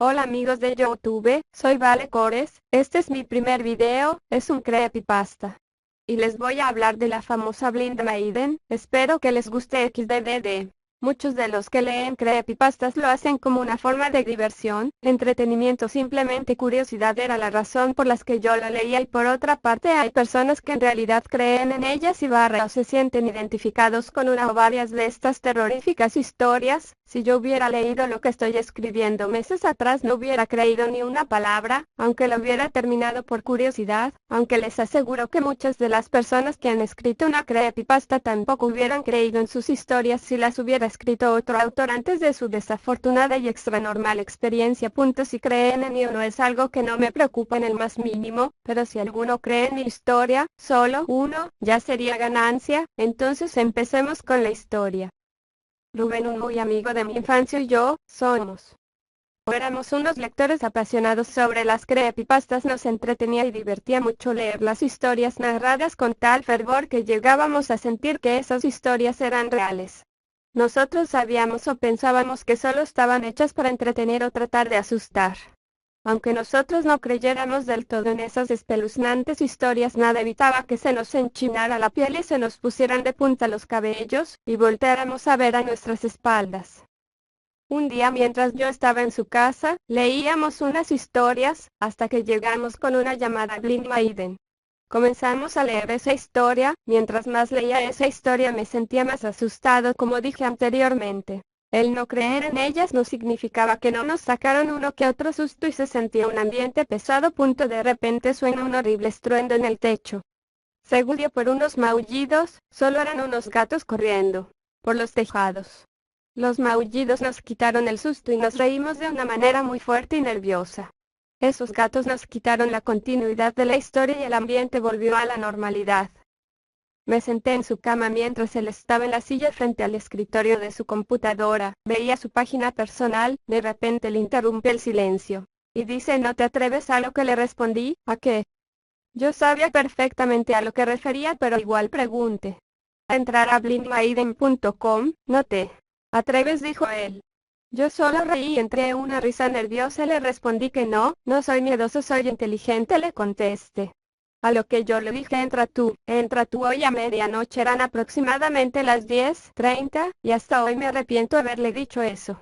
Hola amigos de YouTube, soy Vale Cores, este es mi primer video, es un creepypasta. Y les voy a hablar de la famosa Blind Maiden, espero que les guste XDDD. Muchos de los que leen creepypastas lo hacen como una forma de diversión, entretenimiento, simplemente curiosidad era la razón por las que yo lo leía y por otra parte hay personas que en realidad creen en ellas y o se sienten identificados con una o varias de estas terroríficas historias. Si yo hubiera leído lo que estoy escribiendo meses atrás no hubiera creído ni una palabra, aunque lo hubiera terminado por curiosidad, aunque les aseguro que muchas de las personas que han escrito una creepypasta tampoco hubieran creído en sus historias si las hubiera escrito otro autor antes de su desafortunada y extranormal experiencia. Si creen en mí o no es algo que no me preocupa en el más mínimo, pero si alguno cree en mi historia, solo uno, ya sería ganancia. Entonces empecemos con la historia. Rubén, un muy amigo de mi infancia, y yo, éramos unos lectores apasionados sobre las creepypastas. Nos entretenía y divertía mucho leer las historias narradas con tal fervor que llegábamos a sentir que esas historias eran reales. Nosotros sabíamos o pensábamos que solo estaban hechas para entretener o tratar de asustar. Aunque nosotros no creyéramos del todo en esas espeluznantes historias, nada evitaba que se nos enchinara la piel y se nos pusieran de punta los cabellos, y volteáramos a ver a nuestras espaldas. Un día mientras yo estaba en su casa, leíamos unas historias, hasta que llegamos con una llamada Blind Maiden. Comenzamos a leer esa historia, mientras más leía esa historia me sentía más asustado. Como dije anteriormente, el no creer en ellas no significaba que no nos sacaron uno que otro susto y se sentía un ambiente pesado. De repente suena un horrible estruendo en el techo. Seguido por unos maullidos, solo eran unos gatos corriendo por los tejados. Los maullidos nos quitaron el susto y nos reímos de una manera muy fuerte y nerviosa. Esos gatos nos quitaron la continuidad de la historia y el ambiente volvió a la normalidad. Me senté en su cama mientras él estaba en la silla frente al escritorio de su computadora. Veía su página personal. De repente le interrumpe el silencio. Y dice: ¿no te atreves a lo que le respondí? ¿A qué? Yo sabía perfectamente a lo que refería, pero igual pregunté. A entrar a blindmaiden.com, ¿no te atreves?, dijo él. Yo solo reí y entre una risa nerviosa le respondí que no, no soy miedoso, soy inteligente, le contesté. A lo que yo le dije: entra tú hoy a medianoche. Eran aproximadamente las 10:30, y hasta hoy me arrepiento de haberle dicho eso.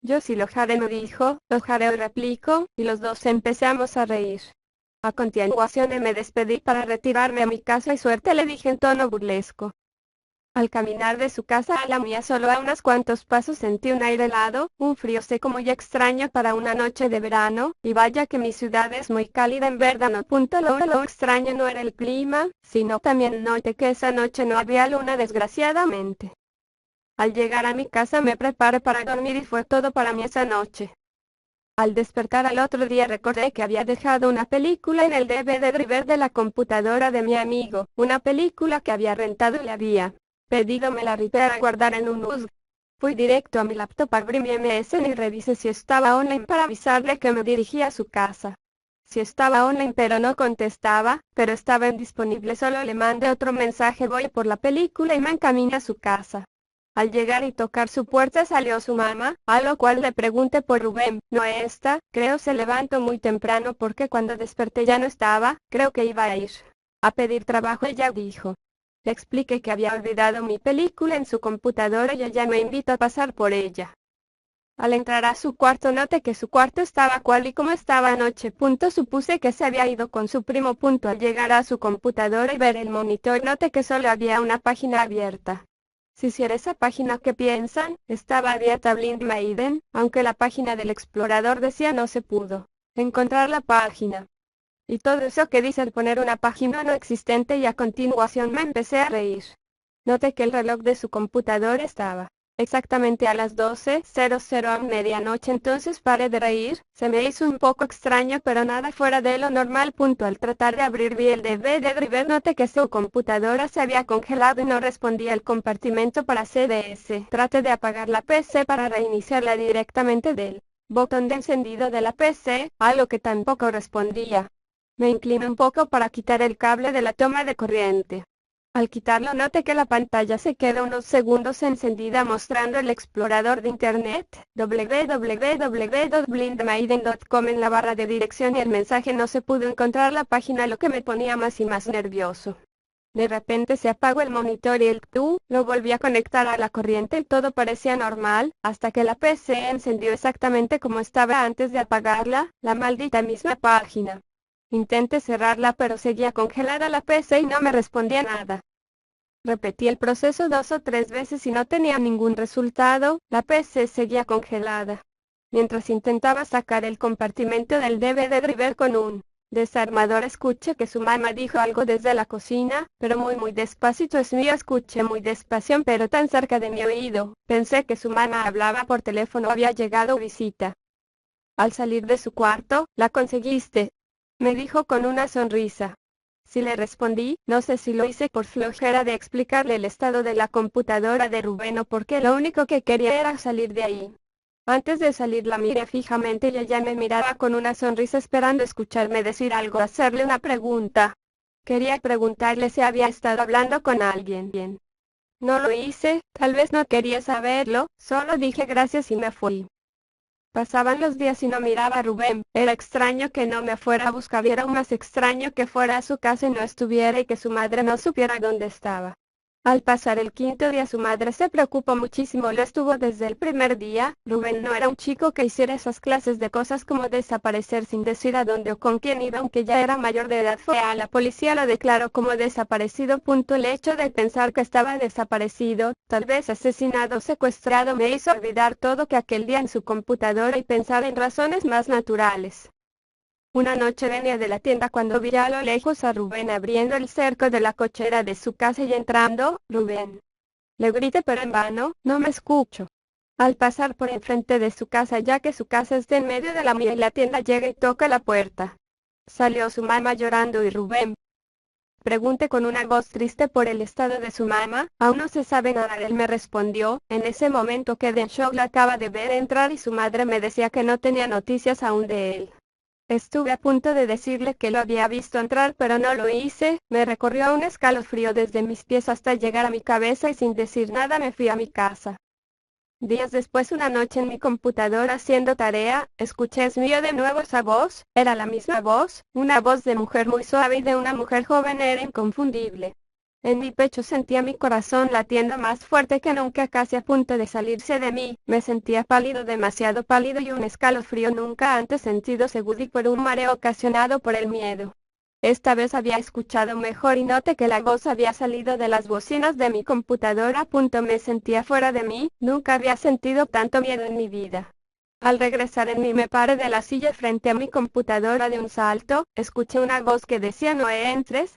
Yo sí lo haré, me dijo. Lo haré, replicó, y los dos empezamos a reír. A continuación me despedí para retirarme a mi casa y suerte, le dije en tono burlesco. Al caminar de su casa a la mía, solo a unos cuantos pasos, sentí un aire helado, un frío seco muy extraño para una noche de verano, y vaya que mi ciudad es muy cálida en verano. Lo extraño no era el clima, sino también noté que esa noche no había luna, desgraciadamente. Al llegar a mi casa me preparé para dormir y fue todo para mí esa noche. Al despertar al otro día recordé que había dejado una película en el DVD driver de la computadora de mi amigo, una película que había rentado y le había pedido me la ripara guardar en un USB. Fui directo a mi laptop, abrí mi MSN y revisé si estaba online para avisarle que me dirigía a su casa. Si estaba online pero no contestaba, pero estaba indisponible, solo le mandé otro mensaje: voy por la película, y me encaminé a su casa. Al llegar y tocar su puerta salió su mamá, a lo cual le pregunté por Rubén. No está, creo se levantó muy temprano porque cuando desperté ya no estaba, creo que iba a ir a pedir trabajo, ella dijo. Le expliqué que había olvidado mi película en su computadora y ella me invitó a pasar por ella. Al entrar a su cuarto noté que su cuarto estaba cual y como estaba anoche. Supuse que se había ido con su primo. Al llegar a su computadora y ver el monitor noté que solo había una página abierta. Si era esa página que piensan, estaba abierta Blind Maiden, aunque la página del explorador decía no se pudo encontrar la página. Y todo eso que dice al poner una página no existente, y a continuación me empecé a reír. Noté que el reloj de su computadora estaba exactamente a las 12:00 a medianoche, entonces paré de reír. Se me hizo un poco extraño, pero nada fuera de lo normal. Al tratar de abrir el DVD driver noté que su computadora se había congelado y no respondía el compartimento para CDS. Traté de apagar la PC para reiniciarla directamente del botón de encendido de la PC, a lo que tampoco respondía. Me incliné un poco para quitar el cable de la toma de corriente. Al quitarlo noté que la pantalla se quedó unos segundos encendida mostrando el explorador de internet, www.blindmaiden.com en la barra de dirección y el mensaje no se pudo encontrar la página, lo que me ponía más y más nervioso. De repente se apagó el monitor y el TU, lo volví a conectar a la corriente y todo parecía normal, hasta que la PC encendió exactamente como estaba antes de apagarla, la maldita misma página. Intenté cerrarla pero seguía congelada la PC y no me respondía nada. Repetí el proceso 2 o 3 veces y no tenía ningún resultado, la PC seguía congelada. Mientras intentaba sacar el compartimento del DVD driver con un desarmador, escuché que su mamá dijo algo desde la cocina, pero muy despacito. Es mío, escuché muy despacio pero tan cerca de mi oído. Pensé que su mamá hablaba por teléfono, había llegado visita. Al salir de su cuarto, ¿la conseguiste?, me dijo con una sonrisa. Sí, le respondí, no sé si lo hice por flojera de explicarle el estado de la computadora de Rubén o porque lo único que quería era salir de ahí. Antes de salir la miré fijamente y ella me miraba con una sonrisa esperando escucharme decir algo, hacerle una pregunta. Quería preguntarle si había estado hablando con alguien. No lo hice, tal vez no quería saberlo, solo dije gracias y me fui. Pasaban los días y no miraba a Rubén. Era extraño que no me fuera a buscar y era aún más extraño que fuera a su casa y no estuviera y que su madre no supiera dónde estaba. Al pasar el 5.º día su madre se preocupó muchísimo, lo estuvo desde el primer día. Rubén no era un chico que hiciera esas clases de cosas como desaparecer sin decir a dónde o con quién iba, aunque ya era mayor de edad. Fue a la policía, lo declaró como desaparecido. El hecho de pensar que estaba desaparecido, tal vez asesinado o secuestrado, me hizo olvidar todo que aquel día en su computadora y pensar en razones más naturales. Una noche venía de la tienda cuando vi a lo lejos a Rubén abriendo el cerco de la cochera de su casa y entrando. Rubén. Le grité pero en vano, no me escuchó. Al pasar por enfrente de su casa, ya que su casa está en medio de la mía y la tienda, llega y toca la puerta. Salió su mamá llorando y Rubén. Pregunté con una voz triste por el estado de su mamá. Aún no se sabe nada de él, me respondió. En ese momento quedé en shock, la acaba de ver entrar y su madre me decía que no tenía noticias aún de él. Estuve a punto de decirle que lo había visto entrar pero no lo hice. Me recorrió un escalofrío desde mis pies hasta llegar a mi cabeza y sin decir nada me fui a mi casa. Días después, una noche en mi computadora haciendo tarea, escuché es mío de nuevo esa voz. Era la misma voz, una voz de mujer muy suave y de una mujer joven, era inconfundible. En mi pecho sentía mi corazón latiendo más fuerte que nunca, casi a punto de salirse de mí. Me sentía pálido, demasiado pálido, y un escalofrío nunca antes sentido, seguro, y por un mareo ocasionado por el miedo. Esta vez había escuchado mejor y noté que la voz había salido de las bocinas de mi computadora. Me sentía fuera de mí, nunca había sentido tanto miedo en mi vida. Al regresar en mí me paré de la silla frente a mi computadora de un salto, escuché una voz que decía no entres,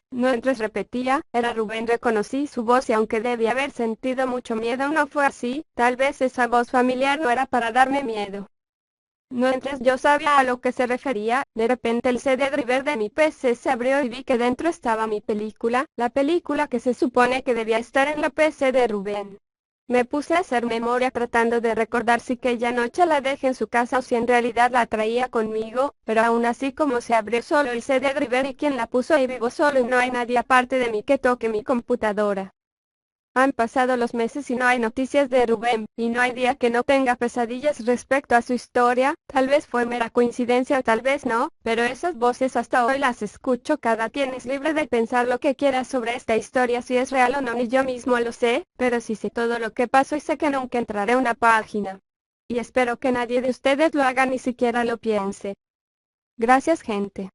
repetía, era Rubén. Reconocí su voz y aunque debía haber sentido mucho miedo no fue así, tal vez esa voz familiar no era para darme miedo. No entres, yo sabía a lo que se refería. De repente el CD driver de mi PC se abrió y vi que dentro estaba mi película, la película que se supone que debía estar en la PC de Rubén. Me puse a hacer memoria tratando de recordar si aquella noche la dejé en su casa o si en realidad la traía conmigo, pero aún así, como se abrió solo el CD driver y quien la puso ahí, vivo solo y no hay nadie aparte de mí que toque mi computadora. Han pasado los meses y no hay noticias de Rubén, y no hay día que no tenga pesadillas respecto a su historia. Tal vez fue mera coincidencia o tal vez no, pero esas voces hasta hoy las escucho. Cada quien es libre de pensar lo que quiera sobre esta historia, si es real o no, ni yo mismo lo sé, pero sí sé todo lo que pasó y sé que nunca entraré a una página. Y espero que nadie de ustedes lo haga, ni siquiera lo piense. Gracias, gente.